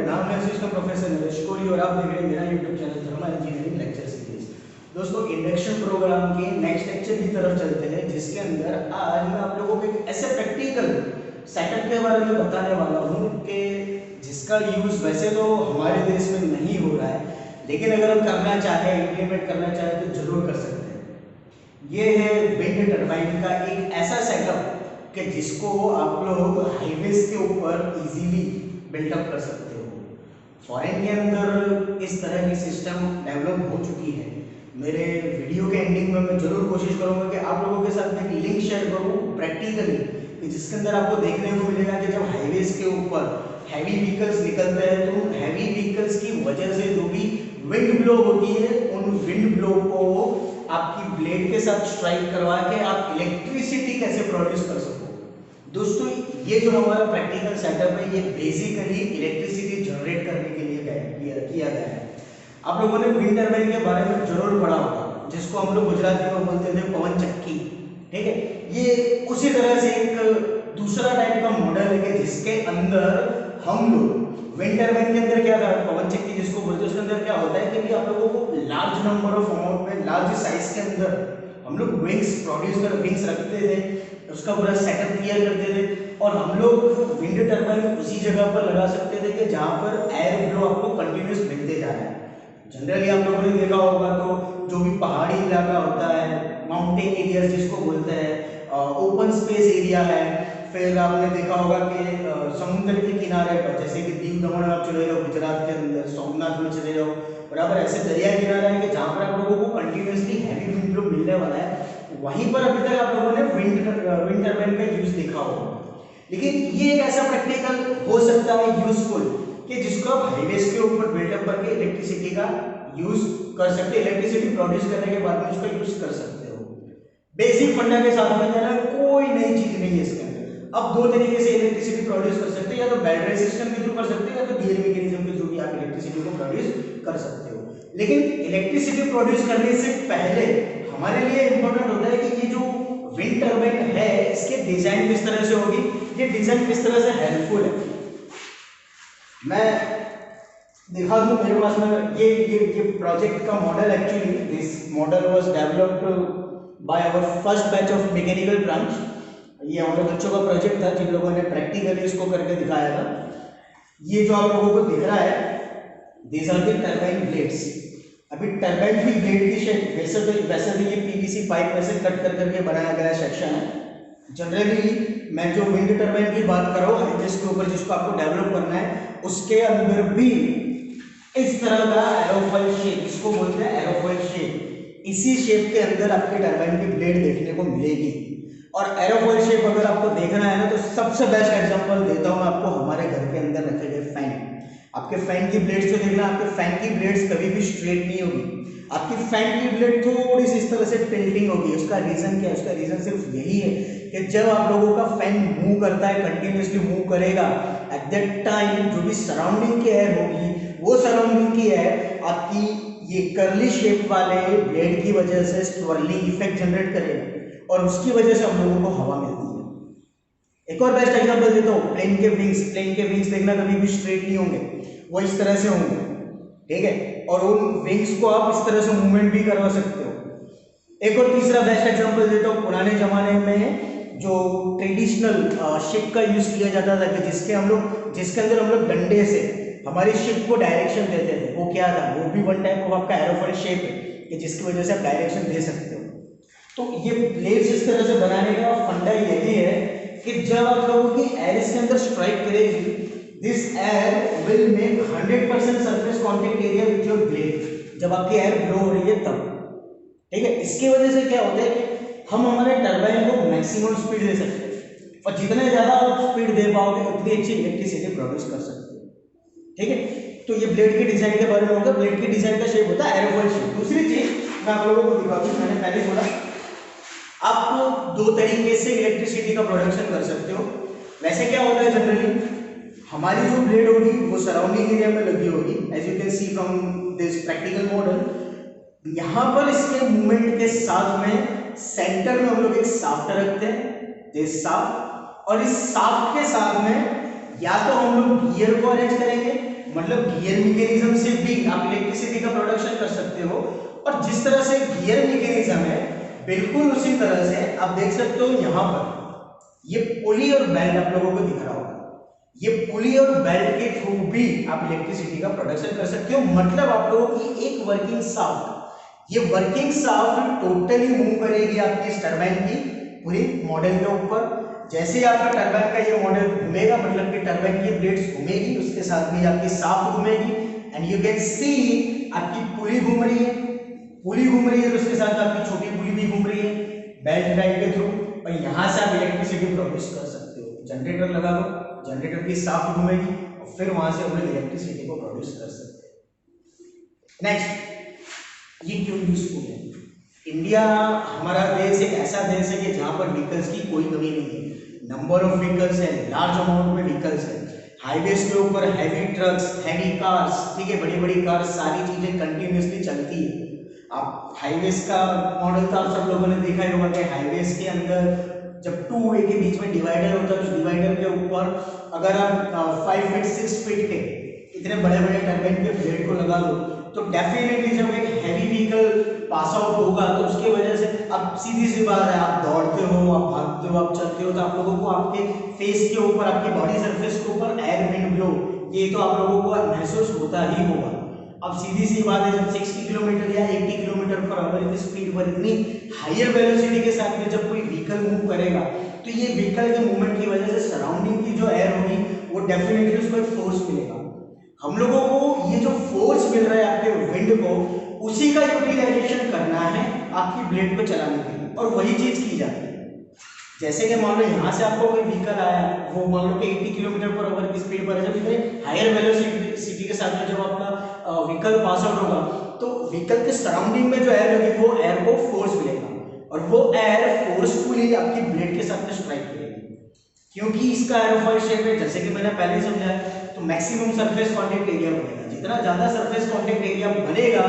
नाम है assistant professor Naresh Kohli और आप देख रहे हैं मेरा YouTube channel thermal engineering lecture series. दोस्तों, इंडक्शन प्रोग्राम के नेक्स्ट लेक्चर की तरफ चलते हैं, जिसके अंदर आज मैं आप लोगों को एक ऐसे प्रैक्टिकल सेटअप के बारे में बताने वाला हूँ कि जिसका यूज वैसे तो हमारे देश में नहीं हो रहा है, लेकिन अगर हम करना चाहें, इम्प्लीमेंट करना चाहें तो जरूर कर सकते हैं। ये है विंड टर्बाइन का एक ऐसा सेटअप कि जिसको आप लोग हाईवेज के ऊपर इजीली बिल्डअप कर सकते हो। फॉरेन के अंदर इस तरह की सिस्टम डेवलप हो चुकी है। मेरे वीडियो के एंडिंग में मैं जरूर कोशिश करूंगा कि आप लोगों के साथ में एक लिंक शेयर करूं प्रैक्टिकली, कि जिसके अंदर आपको देखने को मिलेगा कि जब हाईवेज के ऊपर हैवी व्हीकल्स निकलते हैं तो हैवी व्हीकल्स की वजह से जो भी विंड ब्लो होती है, उन विंड ब्लो को आपकी ब्लेड के साथ स्ट्राइक करवा के आप इलेक्ट्रिसिटी कैसे प्रोड्यूस कर सको। दोस्तों, ये जो हमारा प्रैक्टिकल सेटअप है, ये बेसिकली इलेक्ट्रिसिटी जनरेट करने के लिए किया गया है। आप लोगों ने विंड टर्बाइन के बारे में जरूर पढ़ा होगा, जिसको हम लोग गुजराती में बोलते थे पवन चक्की। ठीक है, ये उसी तरह से एक दूसरा टाइप का मॉडल है कि जिसके अंदर हम लोग विंड टर्बाइन के अंदर क्या था, पवन चक्की जिसको बोलते हैं, उसके अंदर क्या होता है कि आप लोगों को लार्ज नंबर ऑफ अमाउंट में, लार्ज साइज के अंदर हम लोग विंग्स रखते थे, उसका पूरा सेटअप क्लियर करते थे और हम लोग विंड टर्बाइन उसी जगह पर लगा सकते थे कि जहां पर एयर फ्लो आपको कंटिन्यूस मिलते जा रहा है। जनरली आप लोगों ने देखा होगा तो जो भी पहाड़ी इलाका होता है, माउंटेन एरिया जिसको बोलते हैं, ओपन स्पेस एरिया है, फिर आपने देखा होगा कि समुद्र के किनारे पर, जैसे कि दीव दमन में आप चले जाओ, गुजरात के अंदर सोमनाथ में चले जाओ, बराबर ऐसे दरिया किनारा है कि जहाँ पर आप लोगों को कंटिन्यूसली हैवी विंड फ्लो मिलने वाला है। वहीं पर अभी तक आप लोगों ने विंड टर्बाइन का यूज देखा होगा। लेकिन ये एक ऐसा प्रैक्टिकल हो सकता है यूजफुल कि जिसको आप हाईवेज के ऊपर बिल्डअप करके इलेक्ट्रिसिटी का यूज कर सकते हैं, इलेक्ट्रिसिटी प्रोड्यूस करने के बाद में उसका यूज कर सकते हो। बेसिक फंडा के साथ में जाना, कोई नई चीज नहीं है इसके अंदर। अब दो तरीके से इलेक्ट्रिसिटी प्रोड्यूस कर सकते हैं, या तो बैटरी सिस्टम के थ्रू कर सकते हैं, या तो गियर मैकेनिज्म के थ्रू भी आप इलेक्ट्रिसिटी को प्रोड्यूस कर सकते हो। लेकिन इलेक्ट्रिसिटी प्रोड्यूस करने से पहले हमारे लिए इंपॉर्टेंट होता है कि ये जो विंड टर्बाइन है, इसके डिजाइन किस तरह से होगी, ये डिजाइन किस तरह से हेल्पफुल है। मैं दिखा दूं, मेरे पास में ये प्रोजेक्ट का model, actually this model was developed by our first batch of mechanical branch. ये हमारे बच्चों का प्रोजेक्ट था जिन लोगों ने प्रैक्टिकली इसको करके दिखाया था। ये जो आप लोगों को दिख रहा है, this are the turbine blades. अभी टर्बाइन की ब्लेड की शेप वैसे तो ये पीवीसी पाइप में से कट कर करके बनाया गया सेक्शन है। जनरली मैं जो विंड टर्बाइन की बात कर रहा हूँ, जिसके ऊपर जिसको आपको डेवलप करना है, उसके अंदर भी इस तरह का एरोफॉइल शेप, इसको बोलते हैं एरोफॉइल शेप, इसी शेप के अंदर आपके टर्बाइन की ब्लेड देखने को मिलेगी। और एरोफॉइल शेप अगर आपको देखना है ना, तो सबसे बेस्ट एग्जांपल देता हूँ मैं आपको, हमारे घर के अंदर रखे गए फैन। आपके फैन की ब्लेड्स को देखना, आपके फैन की ब्लेड्स कभी भी स्ट्रेट नहीं होगी, आपकी फैन की ब्लेड थोड़ी सी इस तरह से टिल्टिंग होगी। उसका रीजन क्या है? उसका रीजन सिर्फ यही है कि जब आप लोगों का फैन मूव करता है, कंटिन्यूसली मूव करेगा, एट दैट टाइम जो भी सराउंडिंग की एयर होगी, वो सराउंडिंग की एयर आपकी ये कर्ली शेप वाले ब्लेड की वजह से स्वर्लिंग इफेक्ट जनरेट करेगा और उसकी वजह से हम लोगों को हवा मिलती है। एक और बेस्ट एग्जांपल देता हूँ, प्लेन के विंग्स देखना कभी भी स्ट्रेट नहीं होंगे, वो इस तरह से होंगे। ठीक है, और उन विंग्स को आप इस तरह से मूवमेंट भी करवा सकते हो। एक और तीसरा बेस्ट एग्जांपल देता हूँ, पुराने जमाने में जो ट्रेडिशनल शिप का यूज किया जाता था, कि जिसके अंदर हम लोग डंडे से हमारी शिप को डायरेक्शन देते थे, वो क्या था? वो भी वन टाइप ऑफ आपका एरोफॉइल शेप है, कि जिसकी वजह से आप डायरेक्शन दे सकते हो। तो ये प्लेट्स इस तरह से बनाने का फंडा यही है कि जब आप लोगों की एयर इसके अंदर स्ट्राइक करेगी, this air will make 100% surface contact area with your blade, जब आपकी एयर ब्लो हो रही है तब। ठीक है, इसकी वजह से क्या होता है कि हम हमारे टर्बाइन को मैक्सिमम स्पीड दे सकते हैं, और जितने ज्यादा आप स्पीड दे पाओगे उतनी अच्छी इलेक्ट्रिसिटी प्रोड्यूस कर सकते हो। ठीक है, तो ये ब्लेड के डिजाइन के बारे में होगा। ब्लेड के डिजाइन का शेप होता है एरोफॉइल शेप। दूसरी चीज मैं आप लोगों को दिखा दूं, मैंने पहले बोला आप दो तरीके से इलेक्ट्रिसिटी का प्रोडक्शन कर सकते हो। वैसे क्या होता है, जनरली हमारी जो ब्लेड होगी वो सराउंडिंग एरिया में लगी होगी, as you can see from this practical model. यहाँ पर इसके मूवमेंट के साथ में सेंटर में हम लोग एक शाफ्ट रखते हैं, दिस शाफ्ट, और इस शाफ्ट के साथ में या तो हम लोग गियर को अरेंज करेंगे, मतलब गियर मैकेनिज्म से भी आप इलेक्ट्रिसिटी का प्रोडक्शन कर सकते हो। और जिस तरह से गियर मैकेनिज्म है बिल्कुल उसी तरह से आप देख सकते हो यहाँ पर ये पुली और बेल्ट आप लोगों को दिख रहा होगा। ये पुली और बेल्ट के थ्रू भी आप इलेक्ट्रिसिटी का प्रोडक्शन कर सकते हो। मतलब आप लोगों की एक वर्किंग शाफ्ट, ये वर्किंग शाफ्ट टोटली मूव करेगी आपकी इस टरबाइन की पूरी मॉडल के ऊपर। जैसे ही आपका टरबाइन का ये मॉडल घूमेगा मतलब कि टरबाइन की ब्लेड्स घूमेगी, उसके साथ भी आपकी शाफ्ट घूमेगी। एंड यू कैन सी आपकी पुली घूम रही है, पुली घूम रही है तो उसके साथ आपकी छोटी पुली भी घूम रही है बेल्ट ड्राइव के थ्रू। और यहाँ से आप इलेक्ट्रिसिटी प्रोड्यूस कर सकते हो। जनरेटर लगा दो, जनरेटर की शाफ्ट घूमेगी और फिर वहां से हम लोग इलेक्ट्रिसिटी को प्रोड्यूस कर सकते हैं। नेक्स्ट, ये क्यों यूजफुल है? इंडिया हमारा देश एक ऐसा देश है कि जहां पर व्हीकल्स की कोई कमी नहीं है। नंबर ऑफ व्हीकल्स है, लार्ज अमाउंट में व्हीकल्स है। हाईवेज के ऊपर हैवी ट्रक्स, हैवी कार्स, ठीक है, बड़ी बड़ी कार्स, सारी चीजें कंटिन्यूसली चलती है। आप हाईवेज का मॉडल तो आप सब लोगों ने देखा ही होगा कि हाईवेज के अंदर जब टू वे के बीच में डिवाइडर होता है, उस डिवाइडर के ऊपर अगर आप 5 फीट 6 फीट के इतने बड़े बड़े टर्बाइन के ब्लेड को लगा दो तो डेफिनेटली जब एक हैवी व्हीकल पास आउट होगा तो उसके वजह से, अब सीधी सी बात है, आप दौड़ते हो, आप भागते हो, आप चलते हो, तो आप लोगों को आपके फेस के ऊपर, आपकी बॉडी सरफेस के ऊपर एयर विंड ब्लो, ये तो आप लोगों को महसूस होता ही होगा। अब सीधी सी बात है, जब 60 किलोमीटर या 80 किलोमीटर पर आवर की स्पीड पर इतनी हायर वेलोसिटी के साथ में जब कोई व्हीकल मूव करेगा तो ये व्हीकल के मूवमेंट की वजह से सराउंडिंग की जो एयर होगी वो डेफिनेटली उसको एक फोर्स मिलेगा। हम लोगों को ये जो फोर्स मिल रहा है आपके विंड को, उसी का यूटिलाइजेशन करना है आपकी ब्लेड को चलाने के लिए, और वही चीज की जाती है। जैसे कि मान लो यहाँ से आपको कोई व्हीकल आया, वो मान लो कि 80 किलोमीटर पर आवर की स्पीड पर है, जब इतने हायर वेलोसिटी के साथ में जब आपका व्हीकल पास आउट होगा तो व्हीकल के सराउंडिंग में जो एयर होगी वो एयर को फोर्स मिलेगा, और वो एयर फोर्सफुली आपकी ब्लेड के साथ में स्ट्राइक करेगी। क्योंकि इसका एरोफॉइल शेप है, जैसे कि मैंने पहले समझाया, तो मैक्सिमम सरफेस कांटेक्ट एरिया बनेगा। जितना ज्यादा सरफेस कांटेक्ट एरिया बनेगा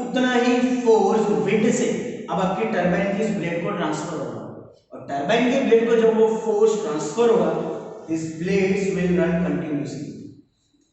उतना ही फोर्स विंड से अब आपकी टरबाइन की इस ब्लेड को ट्रांसफर होगा, और टरबाइन के ब्लेड को जब वो फोर्स ट्रांसफर होगा, this blades will run continuously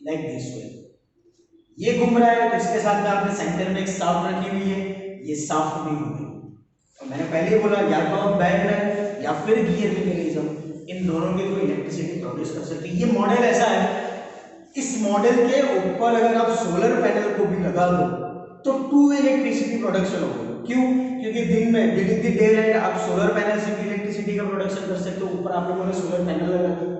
like this way. ये घूम रहा है तो इसके साथ में आपने सेंटर में एक शाफ्ट रखी हुई है, ये शाफ्ट भी घूमेगी। और मैंने पहले ही बोला, या तो आप बेल्ट ड्राइव या फिर गियर मैकेनिज्म, इन दोनों के थ्रू इलेक्ट्रिसिटी प्रोड्यूस कर सकते हैं। ये मॉडल ऐसा है, इस मॉडल के ऊपर अगर आप सोलर पैनल को भी लगा दो तो 2 इलेक्ट्रिसिटी प्रोडक्शन होगी। क्यों? क्योंकि दिन में ड्यूरिंग द डे लाइट आप सोलर पैनल से भी इलेक्ट्रिसिटी का प्रोडक्शन कर सकते हो। ऊपर आप लोगों ने सोलर पैनल लगा दिया,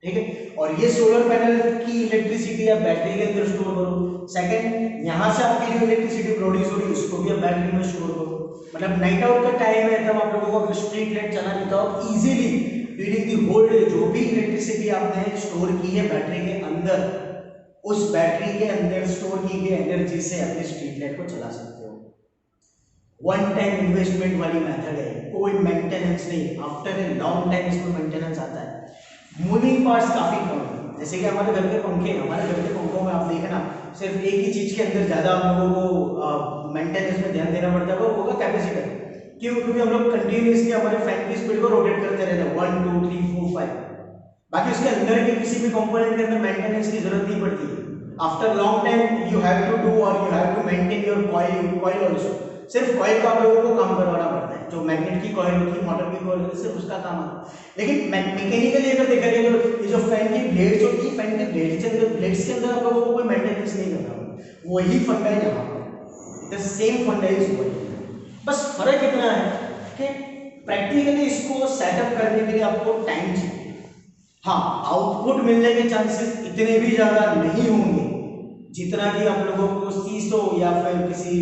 ठीक है, और ये सोलर पैनल की इलेक्ट्रिसिटी आप बैटरी के अंदर स्टोर करो। सेकंड, यहाँ से आपकी जो इलेक्ट्रिसिटी प्रोड्यूस हो रही है उसको भी आप बैटरी में स्टोर करो। मतलब नाइट आउट का टाइम है तब आप लोगों को स्ट्रीट लाइट चलानी, तो आप easily during the whole day जो भी इलेक्ट्रिसिटी आपने स्टोर की है बैटरी के अंदर, उस बैटरी के अंदर स्टोर की गई एनर्जी से अपने स्ट्रीट लाइट को चला सकते हो। वन टाइम इन्वेस्टमेंट वाली मेथड है, कोई मेंटेनेंस नहीं, आफ्टर ए लॉन्ग टाइम इसमें मेंटेनेंस आता है। मूविंग पार्ट्स काफी कम है, जैसे कि हमारे घर के पंखे, हमारे घर के पंखों में आप देखना सिर्फ एक ही चीज के अंदर ज्यादा हम लोगों को मेंटेनेंस में ध्यान देना पड़ता है, वो होगा कैपेसिटर। क्यों? क्योंकि हम लोग कंटिन्यूअसली हमारे फैन की स्पीड को रोटेट करते रहते हैं 1 2 3 4 5, बाकी उसके अंदर के किसी भी कंपोनेंट के अंदर मेंटेनेंस की जरूरत नहीं पड़ती है। After long time you have to do और you have to maintain your coil also. सिर्फ कॉइल का आप लोगों को काम करवाना पड़ता है, जो मैग्नेट की कॉइल होती है, मोटर की कॉइल होती है, सिर्फ उसका काम आता है। लेकिन मैकेनिकली अगर देखा जाए तो ये जो फैन की ब्लेड्स होती है, फैन के ब्लेड्स के अंदर आप लोगों को कोई मेंटेनेंस नहीं करना होता, वही फंडा है यहाँ पर, द सेम फंडा इज वर्किंग। बस फर्क इतना है कि प्रैक्टिकली इसको सेटअप करने के लिए आपको टाइम चाहिए। हाँ, आउटपुट मिलने के चांसेस इतने भी ज्यादा नहीं होंगे जितना कि आप लोगों को सीसो या फिर किसी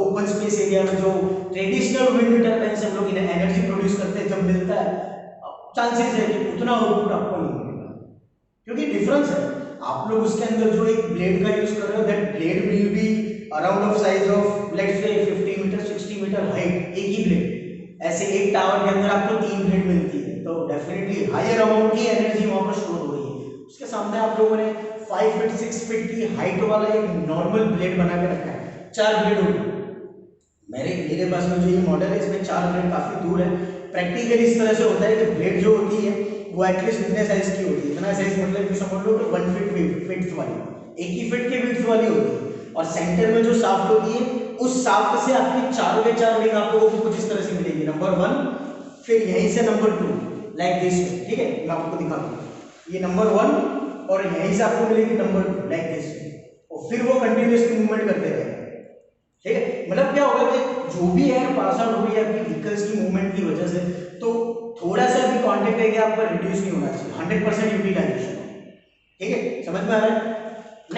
ओपन स्पेस एरिया में जो ट्रेडिशनल विंड टर्बाइन से हम लोग एनर्जी प्रोड्यूस करते हैं जब मिलता है, चांसेस है कि उतना आउटपुट आपको नहीं मिलेगा, क्योंकि डिफरेंस है। आप लोग उसके अंदर जो एक ब्लेड का यूज कर रहे हो, that blade will be around of size of let's say 50 metre 60 metre height, एक ही ब्लेड। ऐसे एक टावर के अंदर आपको 3 ब्लेड मिलती है, तो डेफिनेटली हायर अमाउंट की एनर्जी वहां पर स्टोर हो रही है। उसके सामने आप लोगों ने 5 फीट 6 फीट की हाइट वाला एक नॉर्मल ब्लेड बना के रखा है, 4 ब्लेड होगी। मेरे पास में जो ये मॉडल है इसमें 4 ब्लेड काफी दूर है। प्रैक्टिकली इस तरह से होता है कि ब्लेड जो होती है वो एटलीस्ट इतने साइज की होती है, इतना साइज मतलब कि समझ लो कि 1 फीट विड्थ वाली, 1 ही फीट की विड्थ वाली होती है, और सेंटर में जो शाफ्ट होती है उस शाफ्ट से आपकी चारों के चार रिंग आप लोगों को कुछ इस तरह से मिलेगी, नंबर 1, फिर यहीं से नंबर 2 लाइक दिस, ठीक है, मैं आपको दिखाता हूँ, ये नंबर 1 और यहीं से आपको मिलेगी नंबर 2 लाइक दिस, और फिर वो कंटिन्यूअसली मूवमेंट करते रहेंगे, ठीक है। मतलब क्या होगा कि जो भी एयर पास आउट हो रही है आपकी व्हीकल्स की मूवमेंट की वजह से, तो थोड़ा सा भी कांटेक्ट एरिया आपका रिड्यूस नहीं होना चाहिए, 100% यूटिलाइजेशन, ठीक है, समझ में आ रहा है।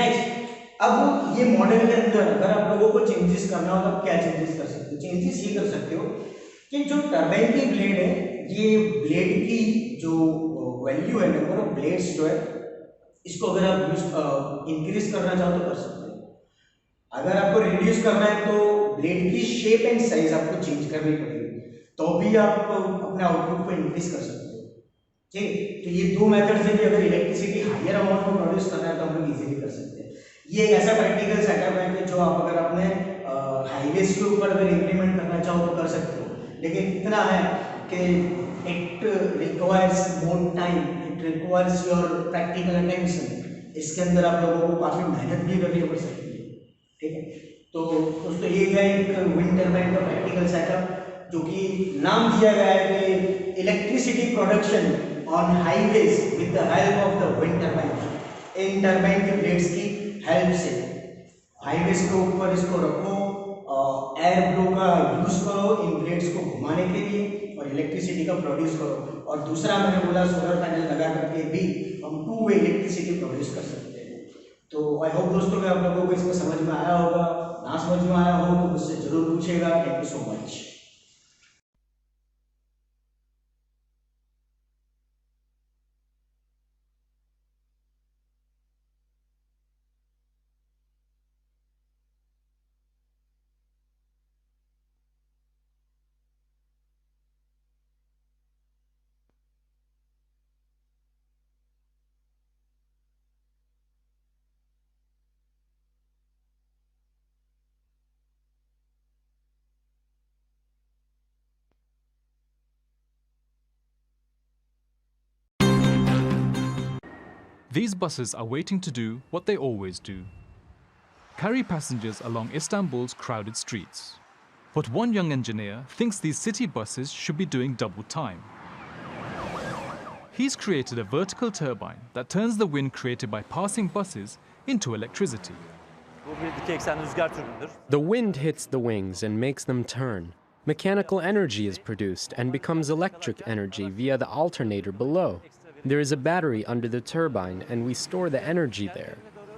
नेक्स्ट, अब ये मॉडल के अंदर अगर आप लोगों को चेंजेस करना हो तो आप क्या चेंजेस कर सकते हो? चेंजेस ये कर सकते हो कि जो टरबाइन की ब्लेड है, ये ब्लेड की जो वैल्यू है, नंबर ऑफ ब्लेड्स जो है, इसको अगर आप इंक्रीज करना चाहो तो कर सकते हो। अगर आपको रिड्यूस करना है तो ब्लेड की शेप एंड साइज आपको चेंज करनी पड़ेगी, तो भी आप अपने आउटपुट को इंक्रीज कर सकते हो, ठीक। तो ये दो मेथड से भी अगर इलेक्ट्रिसिटी हायर अमाउंट में प्रोड्यूस करना है तो हम लोग इजीली कर सकते हैं। ये एक ऐसा प्रैक्टिकल सेटअप है कि जो आप अगर अपने हाईवेज के ऊपर अगर इंप्लीमेंट करना चाहो तो कर सकते हो, लेकिन इतना है कि it requires more time, it requires your practical attention, इसके अंदर आप लोगों को काफ़ी मेहनत भी करनी पड़ सकती है, ठीक है। तो दोस्तों ये है एक विंड टरबाइन का प्रैक्टिकल सेटअप, जो कि नाम दिया गया है कि electricity production on highways with the help of the wind turbine, in turbine के ब्लेड्स की हेल्प से। हाईवेज के ऊपर इसको रखो, एयर ब्लो का यूज करो इन ब्लेड्स को घुमाने के लिए और इलेक्ट्रिसिटी का प्रोड्यूस करो। और दूसरा मैंने बोला सोलर पैनल लगा करके भी हम 2 वे इलेक्ट्रिसिटी प्रोड्यूस कर सकते हैं। तो आई होप दोस्तों कि आप लोगों को इसमें समझ में आया होगा, ना समझ में आया हो तो मुझसे जरूर पूछेगा। Thank you so much. These buses are waiting to do what they always do: carry passengers along Istanbul's crowded streets. But one young engineer thinks these city buses should be doing double time. He's created a vertical turbine that turns the wind created by passing buses into electricity. The wind hits the wings and makes them turn. Mechanical energy is produced and becomes electric energy via the alternator below. There is a battery under the turbine and we store the energy there.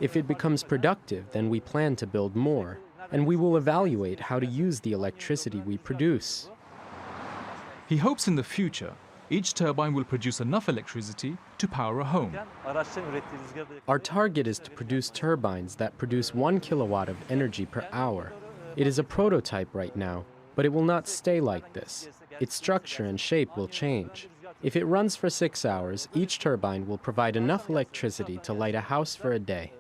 If it becomes productive, then we plan to build more, and we will evaluate how to use the electricity we produce. He hopes in the future, each turbine will produce enough electricity to power a home. Our target is to produce turbines that produce 1 kilowatt of energy per hour. It is a prototype right now, but it will not stay like this. Its structure and shape will change. If it runs for 6 hours, each turbine will provide enough electricity to light a house for a day.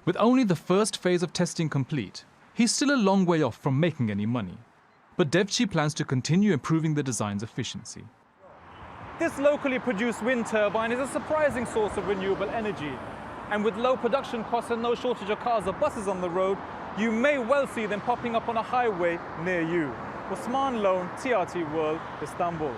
With only the first phase of testing complete, he's still a long way off from making any money. But Devchi plans to continue improving the design's efficiency. This locally produced wind turbine is a surprising source of renewable energy. And with low production costs and no shortage of cars or buses on the road, you may well see them popping up on a highway near you. Osman Lone, TRT World, Istanbul.